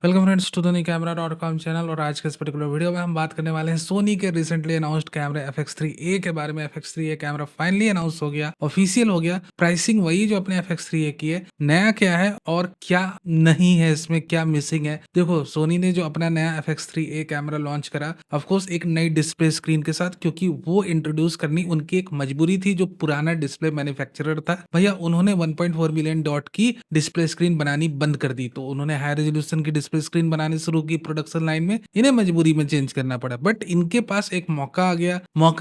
Welcome friends to the camera channel. और आज के इस पर्टिकुलर वीडियो में हम बात करने वाले हैं सोनी के रिसेंटली अनाउंस्ड कैमरे FX3A के बारे में। FX3A कैमरा फाइनली अनाउंस हो गया, ऑफिशियल हो गया। प्राइसिंग वही जो अपने FX3A की है। नया क्या है और क्या नहीं है, इसमें क्या मिसिंग है। देखो, सोनी ने जो अपना नया FX3A कैमरा लॉन्च करा, ऑफकोर्स एक नई डिस्प्ले स्क्रीन के साथ, क्योंकि वो इंट्रोड्यूस करनी उनकी एक मजबूरी थी। जो पुराना डिस्प्ले मैन्युफैक्चरर था भैया, उन्होंने 1.4 मिलियन डॉट की डिस्प्ले स्क्रीन बनानी बंद कर दी, तो उन्होंने हाई रेजोल्यूशन की डिस्प्ले स्क्रीन बनानी शुरू की प्रोडक्शन लाइन में। इन्हें मजबूरी में चेंज करना पड़ा, बट इनके पास एक मौका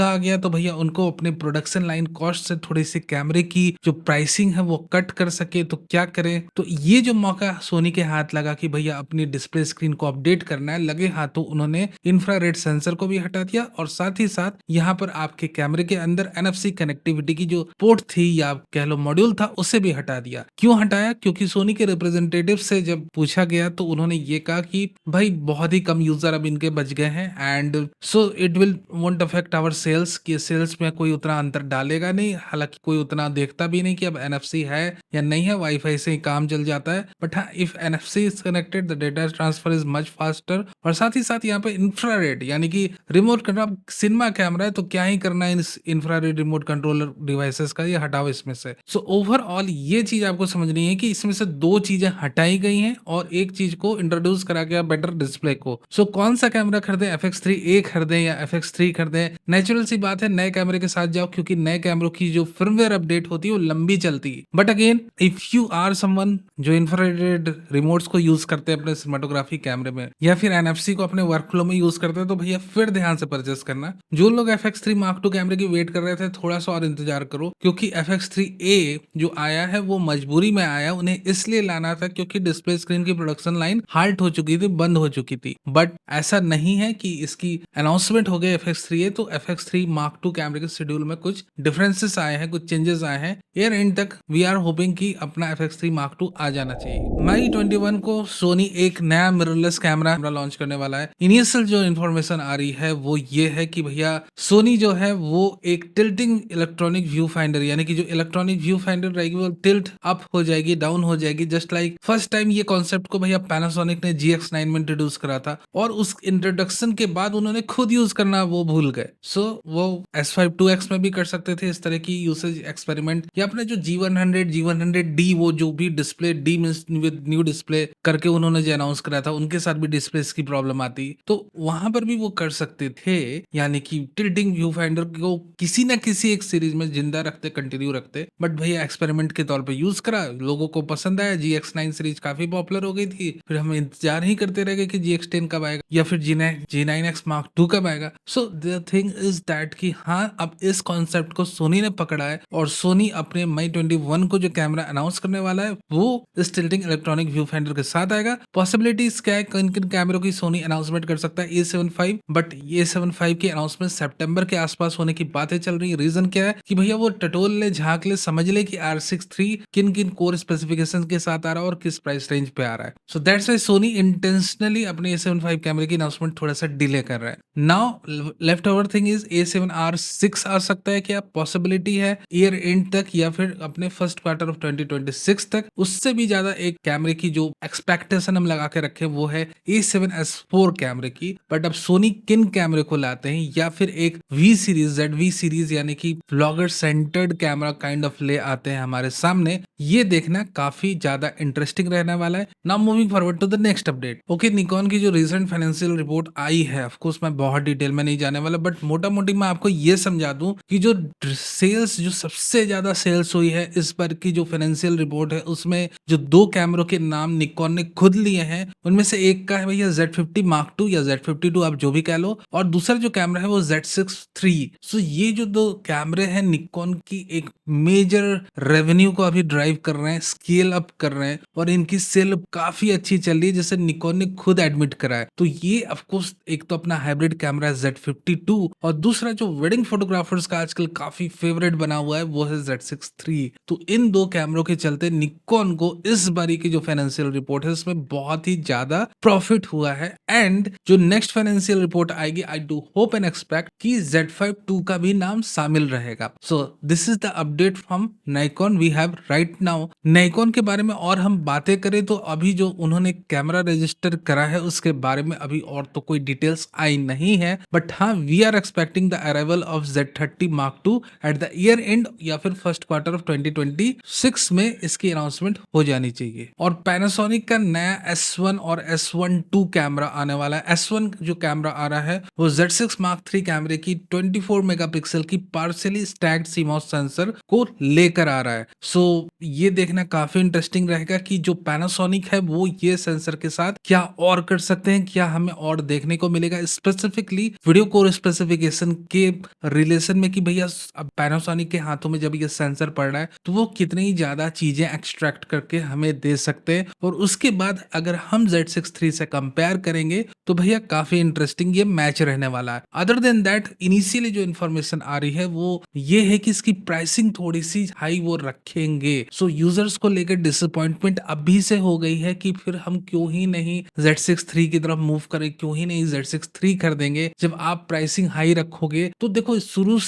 आ गया तो भैया उनको अपने प्रोडक्शन लाइन कॉस्ट से थोड़ी सी कैमरे की जो प्राइसिंग है वो कट कर सके। तो क्या करें, तो ये जो मौका सोनी के हाथ लगा कि भैया अपनी डिस्प्ले स्क्रीन को अपडेट करना है, लगे हाथों उन्होंने इंफ्रारेड सेंसर को भी हटा दिया और साथ ही साथ यहाँ पर आपके कैमरे के अंदर NFC कनेक्टिविटी की जो पोर्ट थी या आप कह लो मॉड्यूल था, उसे भी हटा दिया। क्यों हटाया? क्योंकि सोनी के रिप्रेजेंटेटिव से जब पूछा गया तो उन्होंने ये कहा कि भाई बहुत ही कम यूजर अब इनके बच गए हैं and so it will won't affect our sales, कि सेल्स में कोई उतना अंतर डालेगा नहीं। हालांकि कोई उतना देखता भी नहीं कि अब NFC है या नहीं है, वाईफाई से ही काम चल जाता है। बट हाँ, if NFC is connected the data transfer is much faster. और साथ ही साथ यहाँ पे इंफ्रारेड यानी कि रिमोट कंट्रोल, सिनेमा कैमरा है तो क्या ही करना है इस इंफ्रारेड रिमोट कंट्रोलर डिवाइसेस का, ये हटाओ इसमें से। सो ओवरऑल ये चीज आपको समझनी है कि इसमें से दो चीजें हटाई गई हैं और एक चीज को इंट्रोड्यूस करा गया, बेटर डिस्प्ले को। सो कौन सा कैमरा खरीदें, FX3A खरीदें या FX3 खरीदें? नेचुरल सी बात है, नए कैमरे के साथ जाओ, क्योंकि नए कैमरों की जो फर्मवेयर अपडेट होती है वो लंबी चलती है। But again, if you are someone जो इंफ्रारेड रिमोट्स को यूज करते हैं अपने सिनेमाटोग्राफी कैमरे में या फिर NFC को अपने वर्कफ्लो में यूज करते हैं, तो भैया फिर ध्यान से परचेस करना। जो लोग FX3 Mark II कैमरे की वेट कर रहे थे, थोड़ा सा और इंतजार करो, क्योंकि FX3A जो आया है वो मजबूरी में आया। उन्हें इसलिए लाना था क्योंकि डिस्प्ले स्क्रीन की प्रोडक्शन लाइन हाल्ट हो चुकी थी, बंद हो चुकी थी। बट ऐसा नहीं है कि इसकी अनाउंसमेंट हो गई FX3A तो FX3 Mark II कैमरे के शेड्यूल में कुछ डिफरेंसेस आए हैं, कुछ चेंजेस आए हैं। ईयर एंड तक वी आर होपिंग कि अपना FX3 Mark II आ जाना चाहिए। मई 21 को सोनी एक नया मिररलेस कैमरा लॉन्च करने वाला है। इनिशियल जो इन्फॉर्मेशन आ रही है वो ये है कि भैया सोनी जो है वो एक टिल्टिंग इलेक्ट्रॉनिक व्यू फाइंडर, यानी कि जो इलेक्ट्रॉनिक व्यू फाइंडर रहेगी वो टिल्ट अप हो जाएगी, डाउन हो जाएगी। जस्ट लाइक फर्स्ट टाइम ये कॉन्सेप्ट को भैया पैनासोनिक ने GX9 में इंट्रोड्यूस करा था और उस इंट्रोडक्शन के बाद उन्होंने खुद यूज करना वो भूल गए। सो वो S5 2X में भी कर सकते थे इस तरह की यूसेज एक्सपेरिमेंट, या अपने जो G100 G100D वो जो भी display D with new display करके उन्होंने जो अनाउंस करा था, उनके साथ भी डिस्प्ले की प्रॉब्लम आती, तो वहां पर भी वो कर सकते थे। यानी कि टिल्टिंग व्यू फाइंडर को किसी ना किसी एक सीरीज में जिंदा रखते, कंटिन्यू रखते। बट भैया एक्सपेरिमेंट के तौर पे यूज करा, लोगों को पसंद आया। GX9 सीरीज काफी पॉपुलर हो गई थी, फिर हम इंतजार ही करते रह गए कि GX10 कब आएगा या फिर G9X Mark II कब आएगा। So the thing is that कि हाँ, अब इस कॉन्सेप्ट को सोनी ने पकड़ा है और सोनी अपने मई 21 को जो कैमरा अनाउंस करने वाला है वो इस टिल्टिंग इलेक्ट्रॉनिक व्यू फाइंडर के साथ आएगा। पॉसिबिलिटीज क्या है, किन किन कैमरों की सोनी अनाउंसमेंट कर सकता है? A75, बट A75 की अनाउंसमेंट सितंबर के आसपास होने की बातें चल रही है। रीजन क्या है कि भैया वो टटोल ले, झांक ले, समझ ले कि R63 किन किन कोर स्पेसिफिकेशन के साथ आ रहा है और किस प्राइस रेंज पे आ रहा है। So that's why Sony intentionally अपने A75 कैमरे की अनाउंसमेंट थोड़ा सा डिले कर रहा है। Now left over thing is A7R6 आ सकता है क्या? पॉसिबिलिटी है ईयर एंड तक या फिर अपने फर्स्ट क्वार्टर ऑफ 2026 तक। उससे भी ज्यादा एक कैमरे की जो एक्सपेक्टेशन हम लगा के रखे वो है A7S4 कैमरे की। बट अब सोनी किन कैमरे को लाते हैं, या फिर एक V सीरीज, ZV सीरीज यानी कि vlogger centred camera kind of ले आते हैं हमारे सामने, ये देखना काफी ज्यादा इंटरेस्टिंग रहने वाला है। Now moving forward to the next update. Okay, Nikon की जो रिसेंट फाइनेंशियल रिपोर्ट आई है, ऑफ कोर्स मैं बहुत डिटेल में नहीं जाने वाला, बट मोटा मोटी मैं आपको ये समझा दूं कि जो सेल्स, जो सबसे ज्यादा सेल्स हुई है इस बार की जो फाइनेंशियल रिपोर्ट है, उसमें जो दो कैमरों के नाम निकॉन ने खुद लिए हैं, उनमें से एक का है भैया Z50 Mark II या Z52, आप जो भी कह लो, और दूसरा जो कैमरा है वो Z6 III। सो ये जो दो कैमरे हैं निकॉन की एक मेजर रेवेन्यू को अभी ड्राइव कर रहे हैं, स्केल अप कर रहे हैं और इनकी सेल काफी अच्छी चल रही है, जैसे निकॉन ने खुद एडमिट करा है। तो ये ऑफकोर्स एक तो अपना हाइब्रिड कैमरा है Z52 और दूसरा जो वेडिंग फोटोग्राफर्स का आजकल काफी फेवरेट बना हुआ है वो है Z6 III। तो इन दो कैमरों के चलते निकॉन को इस बारी की जो फाइनेंशियल रिपोर्ट है उसमें बहुत ही ज्यादा प्रॉफिट हुआ है। एंड जो नेक्स्ट फाइनेंशियल रिपोर्ट आएगी, I do hope and expect कि Z5 II का भी नाम शामिल रहेगा। So this is the update from Nikon we have right now. Nikon के बारे में और हम बातें करें तो अभी जो उन्होंने कैमरा रजिस्टर करा है उसके बारे में अभी और तो कोई डिटेल्स आई नहीं है, बट हाँ we are expecting the arrival of Z30 Mark II at the year end या फिर फर्स्ट क्वार्टर ऑफ 2026 में इसकी अनाउंसमेंट हो जानी चाहिए। और पैनासोनिक का नया S1 और S1 II कैमरा आने वाला है। S1 जो कैमरा आ रहा है वो Z6 Mark III कैमरे की 24 मेगापिक्सल की पार्शियली स्टैक्ड CMOS सेंसर को लेकर आ रहा है। सो ये देखना काफी इंटरेस्टिंग रहेगा कि जो पैनासोनिक है वो ये सेंसर के साथ क्या और कर सकते हैं, क्या हमें और देखने को मिलेगा स्पेसिफिकली वीडियो कोर स्पेसिफिकेशन के रिलेशन में कि भैया अब पैनासोनिक के हाथों में जब ये सेंसर पड़ रहा है तो वो कितनी ज्यादा चीजें एक्सट्रैक्ट करके हमें दे सकते हैं। और उसके बाद अगर हम Z6 III से कंपेयर करेंगे तो भैया काफी इंटरेस्टिंग ये मैच रहने वाला है। अदर देन दैट इनिशियली जो इन्फॉर्मेशन आ रही है वो ये है कि इसकी प्राइसिंग थोड़ी सी हाई वो रखेंगे। सो यूजर्स को लेकर डिसअपॉइंटमेंट अभी से हो गई है कि फिर हम क्यों ही नहीं Z6 III की तरफ मूव करें, क्यों ही नहीं Z6 III खरीदेंगे। जब आप प्राइसिंग हाई रखोगे तो देखो शुरू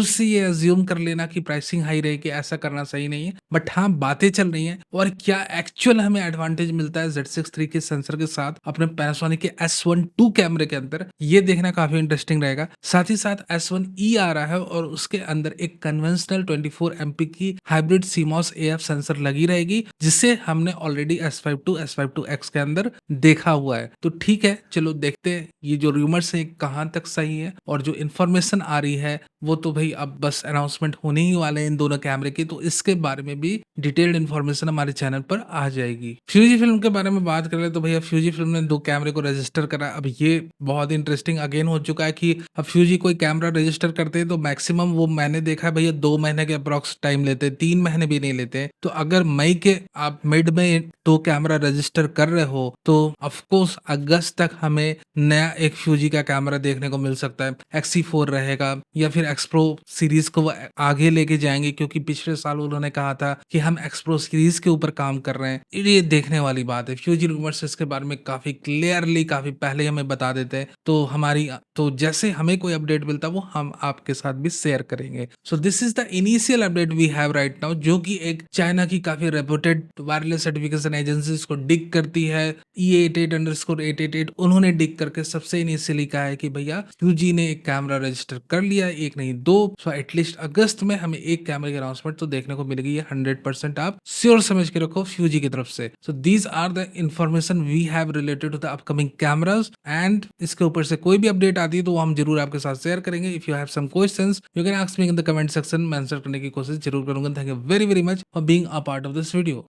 से ये अज्यूम कर लेना कि प्राइसिंग हाई रहेगी, ऐसा करना सही नहीं है। बट हाँ बातें चल रही हैं और क्या एक्चुअल हमें एडवांटेज मिलता है Z6 III के सेंसर के साथ अपने पैनासोनिक के S1 II कैमरे के अंदर, ये देखना काफी इंटरेस्टिंग रहेगा। साथ ही साथ S1E आ रहा है और उसके अंदर एक कन्वेंशनल 24 MP की हाइब्रिड CMOS AF सेंसर लगी रहेगी, जिसे हमने already S5 II S5 II X के अंदर देखा हुआ है। तो ठीक है, चलो देखते हैं ये जो रूमर्स है कहाँ तक सही है और जो इन्फॉर्मेशन आ रही है वो तो भाई अब बस अनाउंसमेंट होने ही वाले हैं इन दोनों कैमरे की, तो इसके बारे में भी डिटेल्ड इन्फॉर्मेशन हमारे चैनल पर आ जाएगी। फ्यूजी फिल्म के बारे में बात करें तो भैया फ्यूजी फिल्म ने 2 कैमरे को रजिस्टर करा। अब ये बहुत इंटरेस्टिंग अगेन हो चुका है कि अब फ्यूजी कोई कैमरा रजिस्टर करते हैं तो मैक्सिमम वो मैंने देखा है भैया 2 महीने के अप्रॉक्स टाइम लेते हैं, 3 महीने भी नहीं लेते। तो अगर मई के आप मिड में 2 कैमरा रजिस्टर कर रहे हो तो ऑफकोर्स अगस्त तक हमें नया एक फ्यूजी का कैमरा देखने को मिल सकता है। Xe4 रहेगा या फिर एक्सप्रो सीरीज को वो आगे लेके जाएंगे, क्योंकि पिछले साल उन्होंने कहा था कि हम एक्सप्रो सीरीज के ऊपर काम कर रहे हैं। ये देखने वाली बात है। फ्यूजी रूमर्स इसके बारे में काफी क्लियरली काफी पहले हमें बता देते हैं, तो जैसे हमें कोई अपडेट मिलता है वो हम आपके साथ भी शेयर करेंगे। So this is the initial update we have right now, जो कि एक चाइना की काफी रेपुटेड वायरलेस सर्टिफिकेशन एजेंसी को डिग करती है। E88_888 उन्होंने डिग करके सबसे इनिशियली कहा है कि भैया फ्यूजी ने एक कैमरा रजिस्टर कर लिया, एक नहीं 2। सो एटलीस्ट अगस्त में हमें एक कैमरे की अनाउंसमेंट तो देखने को मिलेगी। ये 100% आप श्योर समझ के रखो फ्यूजी की तरफ से। So these are the information we have related to the upcoming cameras and इसके ऊपर से कोई भी अपडेट आती है तो वो हम जरूर आपके साथ शेयर करेंगे। If you have some questions you can ask me in the comment section, मैं आंसर करने की कोशिश जरूर करूंगा। Thank you very very much for being a part of this video.